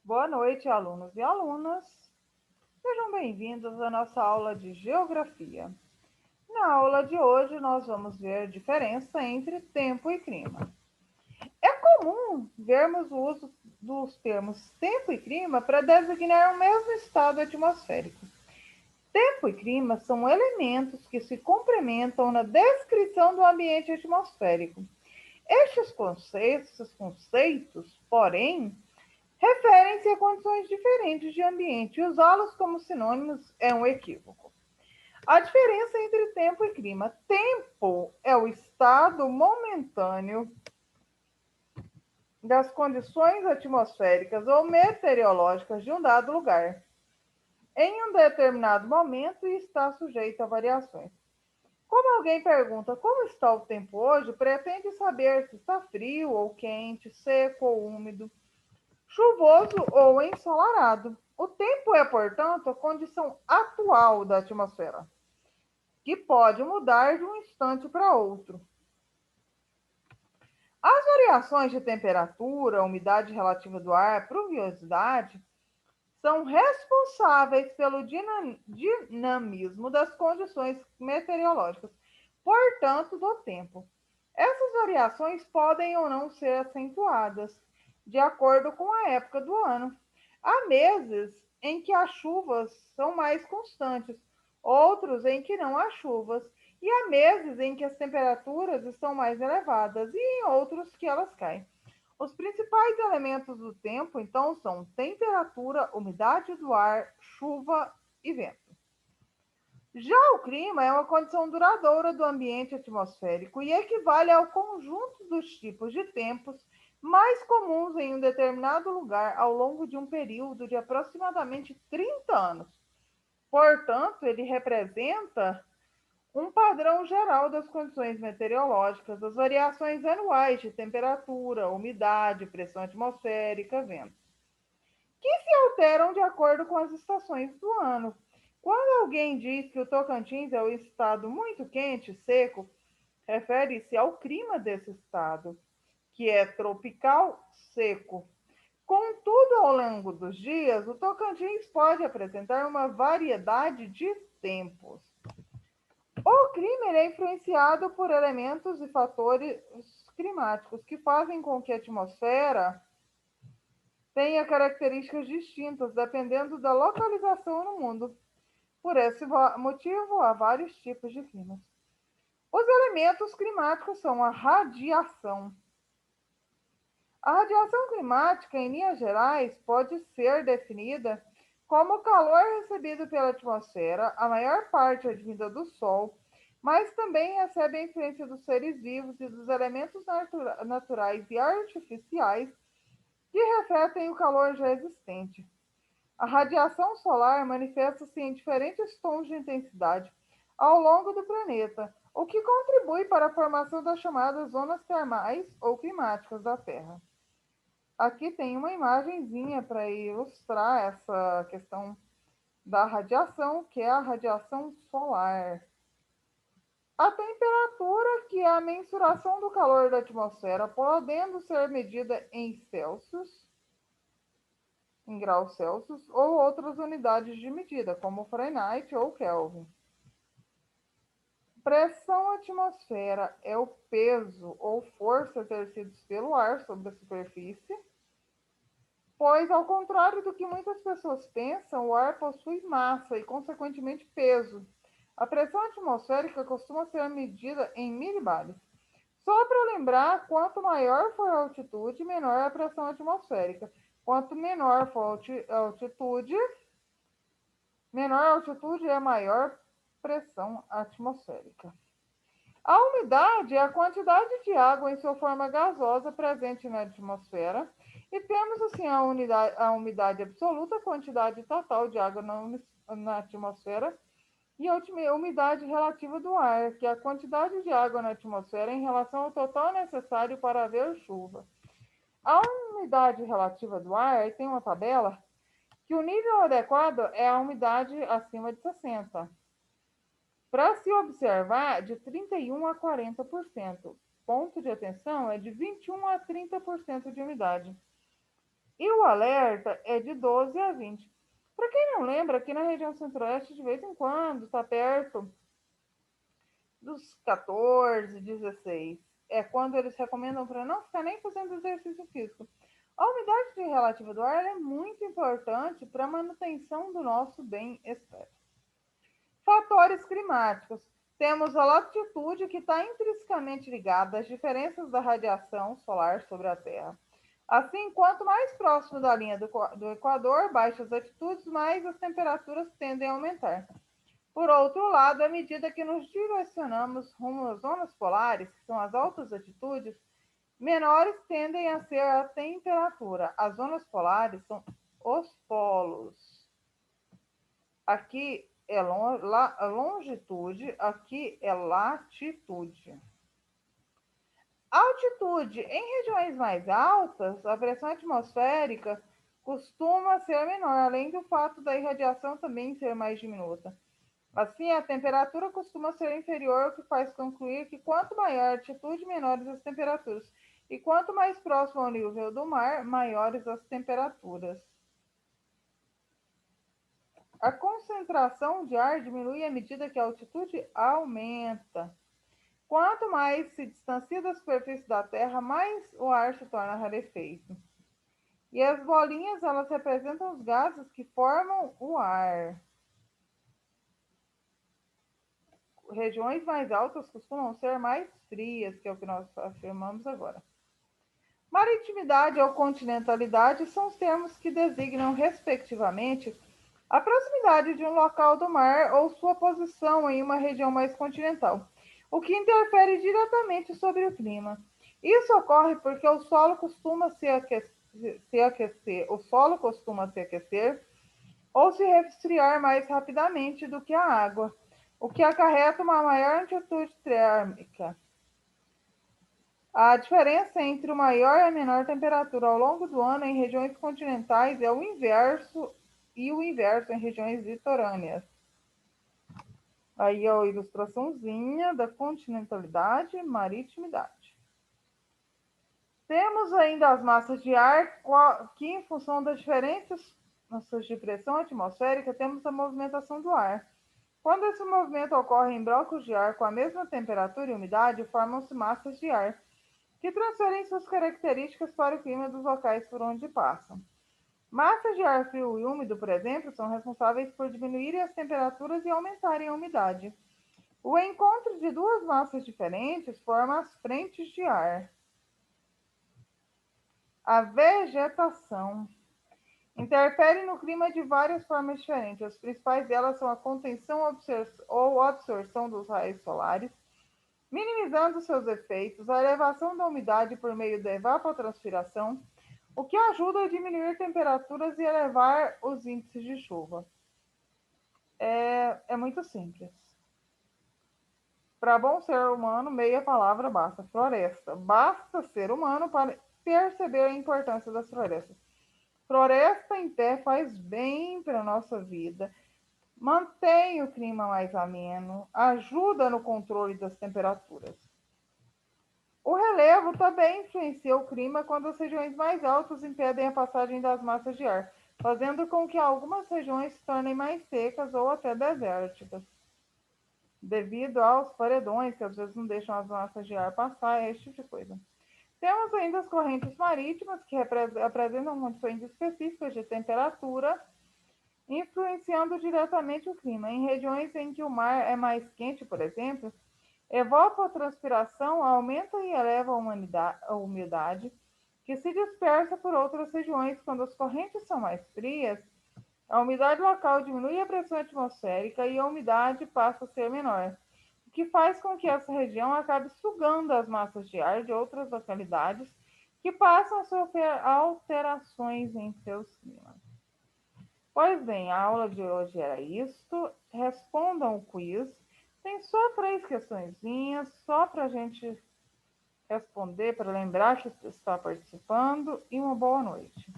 Boa noite, alunos e alunas. Sejam bem-vindos à nossa aula de Geografia. Na aula de hoje, nós vamos ver a diferença entre tempo e clima. É comum vermos o uso dos termos tempo e clima para designar o mesmo estado atmosférico. Tempo e clima são elementos que se complementam na descrição do ambiente atmosférico. Estes conceitos, porém, referem-se a condições diferentes de ambiente e usá-los como sinônimos é um equívoco. A diferença entre tempo e clima. Tempo é o estado momentâneo das condições atmosféricas ou meteorológicas de um dado lugar, em um determinado momento e está sujeito a variações. Quando alguém pergunta como está o tempo hoje, pretende saber se está frio ou quente, seco ou úmido, chuvoso ou ensolarado. O tempo é, portanto, a condição atual da atmosfera, que pode mudar de um instante para outro. As variações de temperatura, umidade relativa do ar, pluviosidade, são responsáveis pelo dinamismo das condições meteorológicas, portanto, do tempo. Essas variações podem ou não ser acentuadas, de acordo com a época do ano. Há meses em que as chuvas são mais constantes, outros em que não há chuvas, e há meses em que as temperaturas estão mais elevadas e em outros que elas caem. Os principais elementos do tempo, então, são temperatura, umidade do ar, chuva e vento. Já o clima é uma condição duradoura do ambiente atmosférico e equivale ao conjunto dos tipos de tempos mais comuns em um determinado lugar ao longo de um período de aproximadamente 30 anos. Portanto, ele representa um padrão geral das condições meteorológicas, das variações anuais de temperatura, umidade, pressão atmosférica, vento, que se alteram de acordo com as estações do ano. Quando alguém diz que o Tocantins é um estado muito quente, seco, refere-se ao clima desse estado, que é tropical seco. Contudo, ao longo dos dias, o Tocantins pode apresentar uma variedade de tempos. O clima é influenciado por elementos e fatores climáticos que fazem com que a atmosfera tenha características distintas dependendo da localização no mundo. Por esse motivo, há vários tipos de climas. Os elementos climáticos são a radiação. A radiação climática, em linhas gerais, pode ser definida como o calor recebido pela atmosfera, a maior parte advinda do Sol, mas também recebe a influência dos seres vivos e dos elementos naturais e artificiais que refletem o calor já existente. A radiação solar manifesta-se em diferentes tons de intensidade ao longo do planeta, o que contribui para a formação das chamadas zonas termais ou climáticas da Terra. Aqui tem uma imagenzinha para ilustrar essa questão da radiação, que é a radiação solar. A temperatura, que é a mensuração do calor da atmosfera, podendo ser medida em Celsius, em graus Celsius, ou outras unidades de medida, como Fahrenheit ou Kelvin. Pressão atmosfera é o peso ou força exercidos pelo ar sobre a superfície, pois, ao contrário do que muitas pessoas pensam, o ar possui massa e, consequentemente, peso. A pressão atmosférica costuma ser medida em milibares. Só para lembrar, quanto maior for a altitude, menor a pressão atmosférica. Quanto menor for a altitude, menor a altitude é maior pressão atmosférica. A umidade é a quantidade de água em sua forma gasosa presente na atmosfera e temos assim a umidade absoluta, a quantidade total de água na atmosfera, e a umidade relativa do ar, que é a quantidade de água na atmosfera em relação ao total necessário para haver chuva. A umidade relativa do ar, tem uma tabela, que o nível adequado é a umidade acima de 60%. Para se observar, de 31% a 40%. Ponto de atenção é de 21% a 30% de umidade. E o alerta é de 12 a 20. Para quem não lembra, aqui na região centro-oeste, de vez em quando, está perto dos 14, 16. É quando eles recomendam para não ficar nem fazendo exercício físico. A umidade relativa do ar é muito importante para a manutenção do nosso bem-estar. Fatores climáticos. Temos a latitude, que está intrinsecamente ligada às diferenças da radiação solar sobre a Terra. Assim, quanto mais próximo da linha do Equador, baixas altitudes, mais as temperaturas tendem a aumentar. Por outro lado, à medida que nos direcionamos rumo às zonas polares, que são as altas altitudes, menores tendem a ser a temperatura. As zonas polares são os polos. Aqui é longitude, aqui é latitude. Altitude. Em regiões mais altas, a pressão atmosférica costuma ser menor, além do fato da irradiação também ser mais diminuta. Assim, a temperatura costuma ser inferior, o que faz concluir que quanto maior a altitude, menores as temperaturas. E quanto mais próximo ao nível do mar, maiores as temperaturas. A concentração de ar diminui à medida que a altitude aumenta. Quanto mais se distancia da superfície da Terra, mais o ar se torna rarefeito. E as bolinhas, elas representam os gases que formam o ar. Regiões mais altas costumam ser mais frias, que é o que nós afirmamos agora. Maritimidade ou continentalidade são os termos que designam, respectivamente, a proximidade de um local do mar ou sua posição em uma região mais continental, o que interfere diretamente sobre o clima. Isso ocorre porque o solo costuma se aquecer, ou se resfriar mais rapidamente do que a água, o que acarreta uma maior amplitude térmica. A diferença entre o maior e a menor temperatura ao longo do ano em regiões continentais é o inverso e o inverso em regiões litorâneas. Aí a ilustraçãozinha da continentalidade e maritimidade. Temos ainda as massas de ar, que em função das diferentes massas de pressão atmosférica, temos a movimentação do ar. Quando esse movimento ocorre em blocos de ar com a mesma temperatura e umidade, formam-se massas de ar, que transferem suas características para o clima dos locais por onde passam. Massas de ar frio e úmido, por exemplo, são responsáveis por diminuírem as temperaturas e aumentarem a umidade. O encontro de duas massas diferentes forma as frentes de ar. A vegetação interfere no clima de várias formas diferentes. As principais delas são a contenção ou absorção dos raios solares, minimizando seus efeitos, a elevação da umidade por meio da evapotranspiração, o que ajuda a diminuir temperaturas e elevar os índices de chuva. É muito simples. Para bom ser humano, meia palavra basta. Floresta. Basta ser humano para perceber a importância das florestas. Floresta em pé faz bem para a nossa vida, mantém o clima mais ameno, ajuda no controle das temperaturas. O relevo também influencia o clima quando as regiões mais altas impedem a passagem das massas de ar, fazendo com que algumas regiões se tornem mais secas ou até desérticas, devido aos paredões que às vezes não deixam as massas de ar passar, esse tipo de coisa. Temos ainda as correntes marítimas, que apresentam condições específicas de temperatura, influenciando diretamente o clima. Em regiões em que o mar é mais quente, por exemplo, evapotranspiração aumenta e eleva a umidade, que se dispersa por outras regiões. Quando as correntes são mais frias, a umidade local diminui a pressão atmosférica e a umidade passa a ser menor, o que faz com que essa região acabe sugando as massas de ar de outras localidades, que passam a sofrer alterações em seus climas. Pois bem, a aula de hoje era isto. Respondam o quiz. Tem só 3 questõezinhas, só para a gente responder, para lembrar que está participando, e uma boa noite.